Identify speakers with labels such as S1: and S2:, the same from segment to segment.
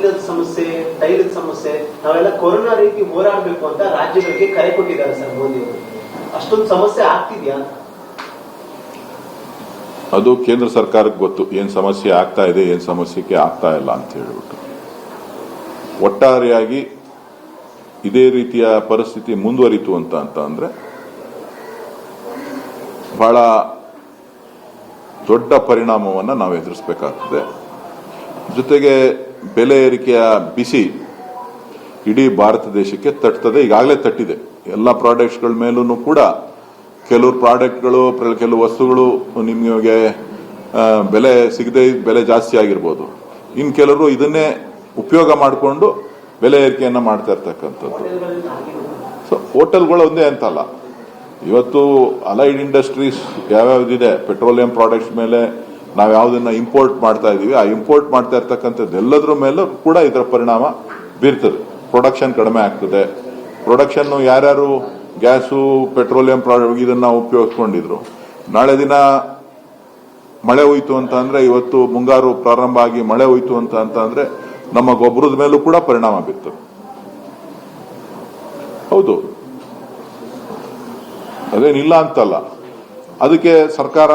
S1: ಅನಿಲದ ಸಮಸ್ಯೆ, ತೈಲದ ಸಮಸ್ಯೆ, ನಾವೆಲ್ಲ ಕೊರೋನಾ ರೀತಿ ಹೋರಾಡಬೇಕು ಅಂತ ರಾಜ್ಯಗಳಿಗೆ ಕರೆ ಕೊಟ್ಟಿದ್ದಾರೆ ಸರ್ ಮೋದಿ ಅವರು. ಅಷ್ಟೊಂದು ಸಮಸ್ಯೆ ಆಗ್ತಿದ್ಯಾ?
S2: ಅದು ಕೇಂದ್ರ ಸರ್ಕಾರಕ್ಕೆ ಗೊತ್ತು ಏನ್ ಸಮಸ್ಯೆ ಆಗ್ತಾ ಇದೆ, ಏನ್ ಸಮಸ್ಯೆಗೆ ಆಗ್ತಾ ಇಲ್ಲ ಅಂತ ಹೇಳ್ಬಿಟ್ಟು. ಒಟ್ಟಾರೆಯಾಗಿ ಇದೇ ರೀತಿಯ ಪರಿಸ್ಥಿತಿ ಮುಂದುವರಿತು ಅಂತ ಅಂದ್ರೆ ಬಹಳ ದೊಡ್ಡ ಪರಿಣಾಮವನ್ನು ನಾವು ಎದುರಿಸಬೇಕಾಗ್ತದೆ. ಜೊತೆಗೆ ಬೆಲೆ ಏರಿಕೆಯ ಬಿಸಿ ಇಡೀ ಭಾರತ ದೇಶಕ್ಕೆ ತಟ್ಟುತ್ತದೆ, ಈಗಾಗಲೇ ತಟ್ಟಿದೆ. ಎಲ್ಲ ಪ್ರಾಡಕ್ಟ್ಸ್ಗಳ ಮೇಲೂ ಕೂಡ ಕೆಲವು ಪ್ರಾಡಕ್ಟ್ಗಳು, ಕೆಲವು ವಸ್ತುಗಳು ನಿಮಗೆ ಬೆಲೆ ಸಿಗದೆ ಬೆಲೆ ಜಾಸ್ತಿ ಆಗಿರ್ಬೋದು. ಇನ್ನು ಕೆಲವರು ಇದನ್ನೇ ಉಪಯೋಗ ಮಾಡಿಕೊಂಡು ಬೆಲೆ ಏರಿಕೆಯನ್ನ ಮಾಡ್ತಾ ಇರ್ತಕ್ಕಂಥದ್ದು. ಸೊ ಹೋಟೆಲ್ಗಳು ಒಂದೇ ಅಂತಲ್ಲ, ಇವತ್ತು ಅಲೈಡ್ ಇಂಡಸ್ಟ್ರೀಸ್ ಯಾವ್ಯಾವ್ದಿದೆ, ಪೆಟ್ರೋಲಿಯಂ ಪ್ರಾಡಕ್ಟ್ಸ್ ಮೇಲೆ ನಾವು ಯಾವ್ದನ್ನ ಇಂಪೋರ್ಟ್ ಮಾಡ್ತಾ ಇದೀವಿ, ಆ ಇಂಪೋರ್ಟ್ ಮಾಡ್ತಾ ಇರ್ತಕ್ಕಂಥದ್ದು ಎಲ್ಲದರ ಮೇಲೂ ಕೂಡ ಇದರ ಪರಿಣಾಮ ಬೀರ್ತದೆ. ಪ್ರೊಡಕ್ಷನ್ ಕಡಿಮೆ ಆಗ್ತದೆ. ಪ್ರೊಡಕ್ಷನ್ ಯಾರ್ಯಾರು ಗ್ಯಾಸು, ಪೆಟ್ರೋಲಿಯಂ ಪ್ರಾಡಕ್ಟ್ ಇದನ್ನ ಉಪಯೋಗಿಸ್ಕೊಂಡಿದ್ರು, ನಾಳೆ ದಿನ ಮಳೆ ಹೋಯ್ತು ಅಂತ ಅಂದ್ರೆ, ಇವತ್ತು ಮುಂಗಾರು ಪ್ರಾರಂಭ ಆಗಿ ಮಳೆ ಹೋಯ್ತು ಅಂತ ಅಂದ್ರೆ ನಮ್ಮ ಗೊಬ್ಬರದ ಮೇಲೂ ಕೂಡ ಪರಿಣಾಮ ಬೀರ್ತದೆ. ಹೌದು, ಅದೇನಿಲ್ಲ ಅಂತಲ್ಲ. ಅದಕ್ಕೆ ಸರ್ಕಾರ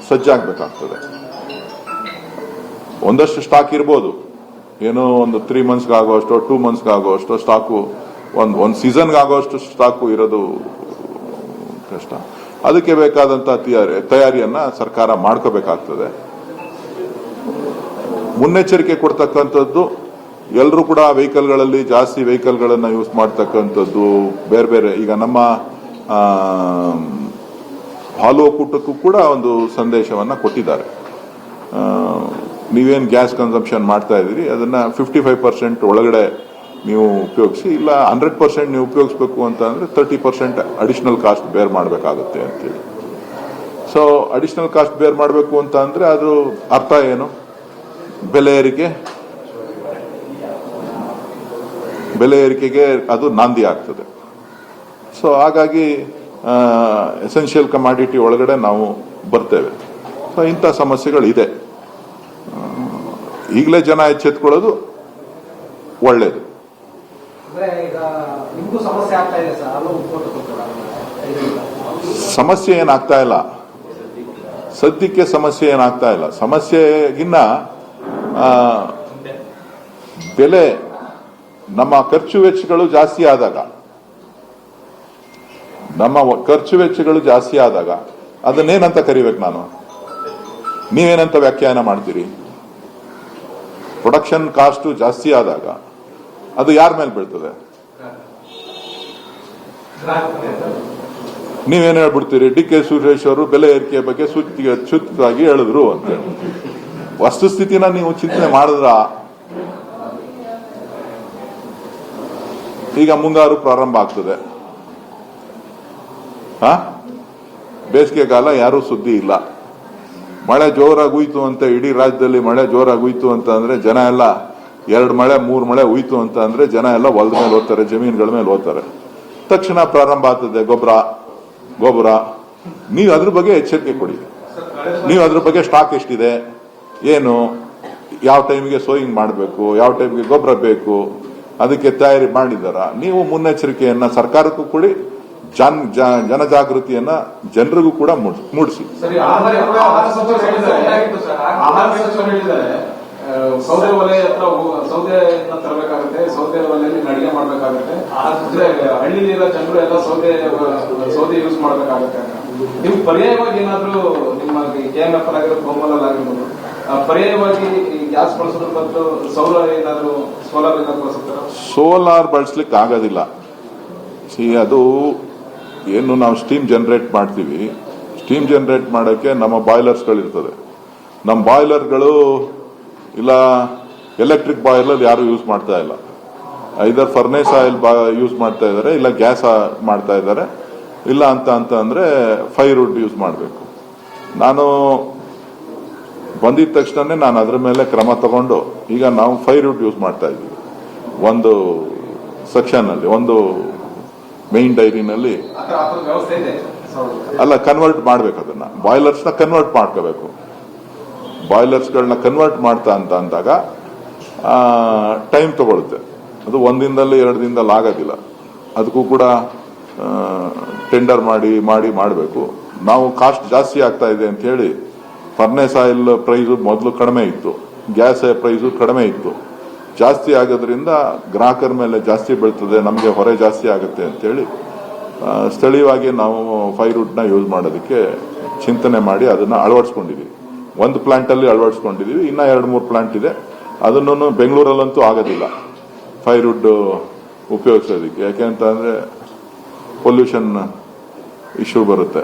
S2: ಸಜ್ಜಾಗಬೇಕಾಗ್ತದೆ. ಒಂದಷ್ಟು ಸ್ಟಾಕ್ ಇರ್ಬೋದು, ಏನೋ ಒಂದು 3 ಮಂತ್ಸ್ಗೆ ಆಗೋಷ್ಟು, 2 ಮಂತ್ಸ್ಗೆ ಆಗೋಷ್ಟು ಸ್ಟಾಕು, ಒಂದು ಸೀಸನ್ಗೆ ಆಗೋಷ್ಟು ಸ್ಟಾಕು ಇರೋದು ಕಷ್ಟ. ಅದಕ್ಕೆ ಬೇಕಾದಂತ ತಯಾರಿಯನ್ನ ಸರ್ಕಾರ ಮಾಡ್ಕೋಬೇಕಾಗ್ತದೆ. ಮುನ್ನೆಚ್ಚರಿಕೆ ಕೊಡ್ತಕ್ಕಂಥದ್ದು ಎಲ್ಲರೂ ಕೂಡ ವೆಹಿಕಲ್ಗಳಲ್ಲಿ ಜಾಸ್ತಿ ವೆಹಿಕಲ್ಗಳನ್ನ ಯೂಸ್ ಮಾಡ್ತಕ್ಕಂಥದ್ದು ಬೇರೆ ಬೇರೆ. ಈಗ ನಮ್ಮ ಹಾಲು ಒಕ್ಕೂಟಕ್ಕೂ ಕೂಡ ಒಂದು ಸಂದೇಶವನ್ನ ಕೊಟ್ಟಿದ್ದಾರೆ. ನೀವೇನು ಗ್ಯಾಸ್ ಕನ್ಸಂಪ್ಷನ್ ಮಾಡ್ತಾ ಇದ್ದೀರಿ ಅದನ್ನ 55% ಒಳಗಡೆ ನೀವು ಉಪಯೋಗಿಸಿ, ಇಲ್ಲ 100% ನೀವು ಉಪಯೋಗಿಸಬೇಕು ಅಂತ ಅಂದ್ರೆ 30% ಅಡಿಷನಲ್ ಕಾಸ್ಟ್ ಬೇರ್ ಮಾಡಬೇಕಾಗುತ್ತೆ ಅಂತೇಳಿ. ಸೊ ಅಡಿಷನಲ್ ಕಾಸ್ಟ್ ಬೇರ್ ಮಾಡಬೇಕು ಅಂತ ಅಂದ್ರೆ ಅದ್ರ ಅರ್ಥ ಏನು? ಬೆಲೆ ಏರಿಕೆಗೆ ಅದು ನಾಂದಿ ಆಗ್ತದೆ. ಸೊ ಹಾಗಾಗಿ ಎಸೆನ್ಷಿಯಲ್ ಕಮಾಡಿಟಿ ಒಳಗಡೆ ನಾವು ಬರ್ತೇವೆ. ಸೊ ಇಂಥ ಸಮಸ್ಯೆಗಳಿದೆ. ಈಗಲೇ ಜನ ಎಚ್ಚೆತ್ಕೊಳ್ಳೋದು ಒಳ್ಳೇದು. ಸಮಸ್ಯೆ ಏನಾಗ್ತಾ ಇಲ್ಲ, ಸದ್ಯಕ್ಕೆ ಸಮಸ್ಯೆ ಏನಾಗ್ತಾ ಇಲ್ಲ. ಸಮಸ್ಯೆಗಿನ್ನ ಬೆಲೆ, ನಮ್ಮ ಖರ್ಚು ವೆಚ್ಚಗಳು ಜಾಸ್ತಿ ಆದಾಗ ಅದನ್ನೇನಂತ ಕರಿಬೇಕು ನಾನು? ನೀವೇನಂತ ವ್ಯಾಖ್ಯಾನ ಮಾಡ್ತೀರಿ? ಪ್ರೊಡಕ್ಷನ್ ಕಾಸ್ಟ್ ಜಾಸ್ತಿ ಆದಾಗ ಅದು ಯಾರ ಮೇಲೆ ಬೀಳ್ತದೆ? ನೀವೇನು ಹೇಳ್ಬಿಡ್ತೀರಿ? ಡಿ.ಕೆ. ಸುರೇಶ್ ಅವರು ಬೆಲೆ ಏರಿಕೆಯ ಬಗ್ಗೆ ಸೂಚಿತವಾಗಿ ಹೇಳಿದ್ರು ಅಂತ. ವಸ್ತುಸ್ಥಿತಿನ ನೀವು ಚಿಂತನೆ ಮಾಡಿದ್ರ, ಈಗ ಮುಂಗಾರು ಪ್ರಾರಂಭ ಆಗ್ತದೆ, ಬೇಸಿಗೆಗಾಲ ಯಾರೂ ಸುದ್ದಿ ಇಲ್ಲ. ಮಳೆ ಜೋರಾಗಿ ಹುಯ್ತು ಅಂತ, ಇಡೀ ರಾಜ್ಯದಲ್ಲಿ ಮಳೆ ಜೋರಾಗಿ ಹುಯ್ತು ಅಂತ ಅಂದ್ರೆ ಜನ ಎಲ್ಲ 2 ಮಳೆ 3 ಮಳೆ ಹುಯ್ತು ಅಂತ ಅಂದ್ರೆ ಜನ ಎಲ್ಲ ಹೊಲದ ಮೇಲೆ ಹೋಗ್ತಾರೆ, ಜಮೀನುಗಳ ಮೇಲೆ ಹೋಗ್ತಾರೆ. ತಕ್ಷಣ ಪ್ರಾರಂಭ ಆಗ್ತದೆ ಗೊಬ್ಬರ. ನೀವು ಅದ್ರ ಬಗ್ಗೆ ಎಚ್ಚರಿಕೆ ಕೊಡಿ. ನೀವು ಅದ್ರ ಬಗ್ಗೆ ಸ್ಟಾಕ್ ಎಷ್ಟಿದೆ, ಏನು, ಯಾವ ಟೈಮಿಗೆ ಸೋಯಿಂಗ್ ಮಾಡಬೇಕು, ಯಾವ ಟೈಮಿಗೆ ಗೊಬ್ಬರ ಬೇಕು, ಅದಕ್ಕೆ ತಯಾರಿ ಮಾಡಿದಾರ. ನೀವು ಮುನ್ನೆಚ್ಚರಿಕೆಯನ್ನ ಸರ್ಕಾರಕ್ಕೂ ಕೊಡಿ, ಜನಜಾಗೃತಿಯನ್ನ ಜನರಿಗೂ ಕೂಡ ಮೂಡಿಸಿ.
S3: ಸೌದೆ ಒಲೆ ಹತ್ರ ಸೌದೆಯನ್ನ ತರಬೇಕಾಗುತ್ತೆ, ಸೌದೆ ಒಲೆಯಲ್ಲಿ ಅಡಿಗೆ ಮಾಡ್ಬೇಕಾಗುತ್ತೆ. ಹಳ್ಳಿಲಿರೋ ಜನರು ಎಲ್ಲ ಸೌದೆ ಯೂಸ್ ಮಾಡ್ಬೇಕಾಗುತ್ತೆ. ನೀವು ಪರ್ಯಾಯವಾಗಿ ಏನಾದ್ರು ನಿಮ್ಮ KMF ಆಗಿರೋದು, ಗೋಮಲ್ ಆಗಿರ್ಬೋದು, ಪರ್ಯಾಯವಾಗಿ ಗ್ಯಾಸ್ ಬಳಸೋದ್ರ ಬದಲು ಸೋಲಾರ್ ಏನಾದ್ರು ಬಳಸುತ್ತಾರೆ?
S2: ಸೋಲಾರ್ ಬಳಸ್ಲಿಕ್ಕೆ ಆಗೋದಿಲ್ಲ. ಅದು ಏನು, ನಾವು ಸ್ಟೀಮ್ ಜನರೇಟ್ ಮಾಡ್ತೀವಿ. ಸ್ಟೀಮ್ ಜನರೇಟ್ ಮಾಡೋಕ್ಕೆ ನಮ್ಮ ಬಾಯ್ಲರ್ಸ್ಗಳಿರ್ತದೆ. ನಮ್ಮ ಬಾಯ್ಲರ್ಗಳು ಇಲ್ಲ ಎಲೆಕ್ಟ್ರಿಕ್ ಬಾಯ್ಲರ್ ಯಾರು ಯೂಸ್ ಮಾಡ್ತಾ ಇಲ್ಲ. ಐದರ್ ಫರ್ನೇಸ್ ಆಯಿಲ್ ಯೂಸ್ ಮಾಡ್ತಾ ಇದ್ದಾರೆ, ಇಲ್ಲ ಗ್ಯಾಸ್ ಮಾಡ್ತಾ ಇದ್ದಾರೆ, ಇಲ್ಲ ಅಂತ ಅಂದ್ರೆ ಫೈರ್ವುಡ್ ಯೂಸ್ ಮಾಡಬೇಕು. ನಾನು ಬಂದಿದ ತಕ್ಷಣ ನಾನು ಅದ್ರ ಮೇಲೆ ಕ್ರಮ ತಗೊಂಡು ಈಗ ನಾವು ಫೈರ್ವುಡ್ ಯೂಸ್ ಮಾಡ್ತಾ ಇದ್ದೀವಿ. ಒಂದು ಸೆಕ್ಷನ್ ಅಲ್ಲಿ, ಒಂದು ಮೇನ್ ಡೈರಿನಲ್ಲಿ ಅಲ್ಲ, ಕನ್ವರ್ಟ್ ಮಾಡ್ಬೇಕು. ಅದನ್ನ ಬಾಯ್ಲರ್ಸ್ನ ಕನ್ವರ್ಟ್ ಮಾಡ್ಕೋಬೇಕು. ಬಾಯ್ಲರ್ಸ್ಗಳನ್ನ ಕನ್ವರ್ಟ್ ಮಾಡ್ತಾ ಅಂತ ಅಂದಾಗ ಟೈಮ್ ತಗೊಳುತ್ತೆ. ಅದು ಒಂದಿನದಲ್ಲಿ 2 ದಿನದಲ್ಲಿ ಆಗೋದಿಲ್ಲ. ಅದಕ್ಕೂ ಕೂಡ ಟೆಂಡರ್ ಮಾಡಬೇಕು. ನಾವು ಕಾಸ್ಟ್ ಜಾಸ್ತಿ ಆಗ್ತಾ ಇದೆ ಅಂತ ಹೇಳಿ ಫರ್ನೇಸ್ ಆಯಿಲ್ ಪ್ರೈಸು ಮೊದಲು ಕಡಿಮೆ ಇತ್ತು, ಗ್ಯಾಸ್ ಪ್ರೈಸು ಕಡಿಮೆ ಇತ್ತು. ಜಾಸ್ತಿ ಆಗೋದ್ರಿಂದ ಗ್ರಾಹಕರ ಮೇಲೆ ಜಾಸ್ತಿ ಬೀಳ್ತದೆ, ನಮಗೆ ಹೊರೆ ಜಾಸ್ತಿ ಆಗುತ್ತೆ ಅಂತೇಳಿ ಸ್ಥಳೀಯವಾಗಿ ನಾವು ಫೈರ್ವುಡ್ನ ಯೂಸ್ ಮಾಡೋದಕ್ಕೆ ಚಿಂತನೆ ಮಾಡಿ ಅದನ್ನು ಅಳವಡಿಸ್ಕೊಂಡಿದ್ದೀವಿ. ಒಂದು ಪ್ಲಾಂಟಲ್ಲಿ ಅಳವಡಿಸ್ಕೊಂಡಿದ್ದೀವಿ, ಇನ್ನೂ 2-3 ಪ್ಲಾಂಟ್ ಇದೆ. ಅದನ್ನು ಬೆಂಗಳೂರಲ್ಲಂತೂ ಆಗೋದಿಲ್ಲ ಫೈರ್ವುಡ್ ಉಪಯೋಗಿಸೋದಕ್ಕೆ, ಯಾಕೆಂತಂದ್ರೆ ಪೊಲ್ಯೂಷನ್ ಇಶ್ಯೂ ಬರುತ್ತೆ.